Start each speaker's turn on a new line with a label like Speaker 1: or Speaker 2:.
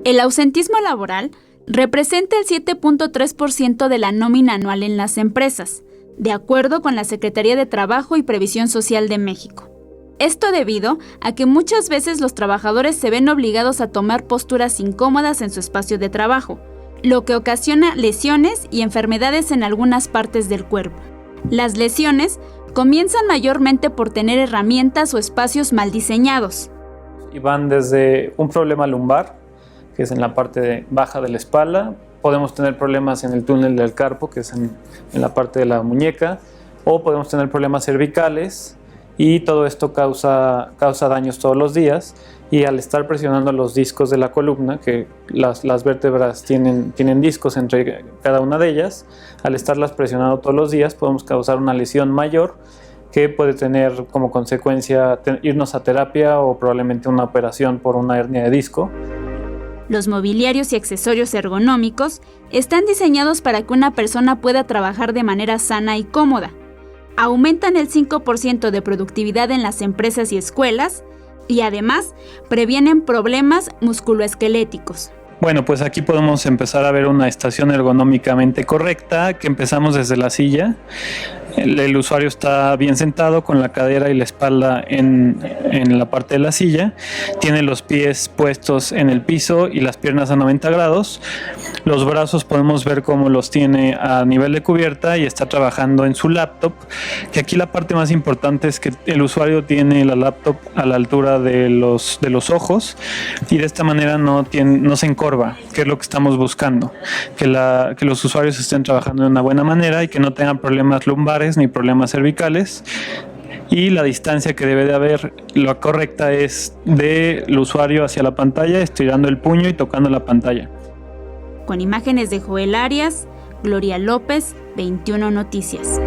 Speaker 1: El ausentismo laboral representa el 7.3% de la nómina anual en las empresas, de acuerdo con la Secretaría de Trabajo y Previsión Social de México. Esto debido a que muchas veces los trabajadores se ven obligados a tomar posturas incómodas en su espacio de trabajo, lo que ocasiona lesiones y enfermedades en algunas partes del cuerpo. Las lesiones comienzan mayormente por tener herramientas o espacios mal diseñados.
Speaker 2: Y van desde un problema lumbar, que es en la parte baja de la espalda. Podemos tener problemas en el túnel del carpo, que es en la parte de la muñeca, o podemos tener problemas cervicales, y todo esto causa daños todos los días. Y al estar presionando los discos de la columna, que las vértebras tienen discos entre cada una de ellas, al estarlas presionando todos los días podemos causar una lesión mayor que puede tener como consecuencia irnos a terapia o probablemente una operación por una hernia de disco.
Speaker 1: Los mobiliarios y accesorios ergonómicos están diseñados para que una persona pueda trabajar de manera sana y cómoda. Aumentan el 5% de productividad en las empresas y escuelas y además previenen problemas musculoesqueléticos.
Speaker 2: Bueno, pues aquí podemos empezar a ver una estación ergonómicamente correcta, que empezamos desde la silla. El usuario está bien sentado con la cadera y la espalda en la parte de la silla. Tiene los pies puestos en el piso y las piernas a 90 grados. Los brazos podemos ver cómo los tiene a nivel de cubierta y está trabajando en su laptop, que aquí la parte más importante es que el usuario tiene la laptop a la altura de los ojos y de esta manera no se encorva, que es lo que estamos buscando, que los usuarios estén trabajando de una buena manera y que no tengan problemas lumbares ni problemas cervicales. Y la distancia que debe de haber, la correcta, es del usuario hacia la pantalla, estirando el puño y tocando la pantalla.
Speaker 1: Con imágenes de Joel Arias, Gloria López, 21 Noticias.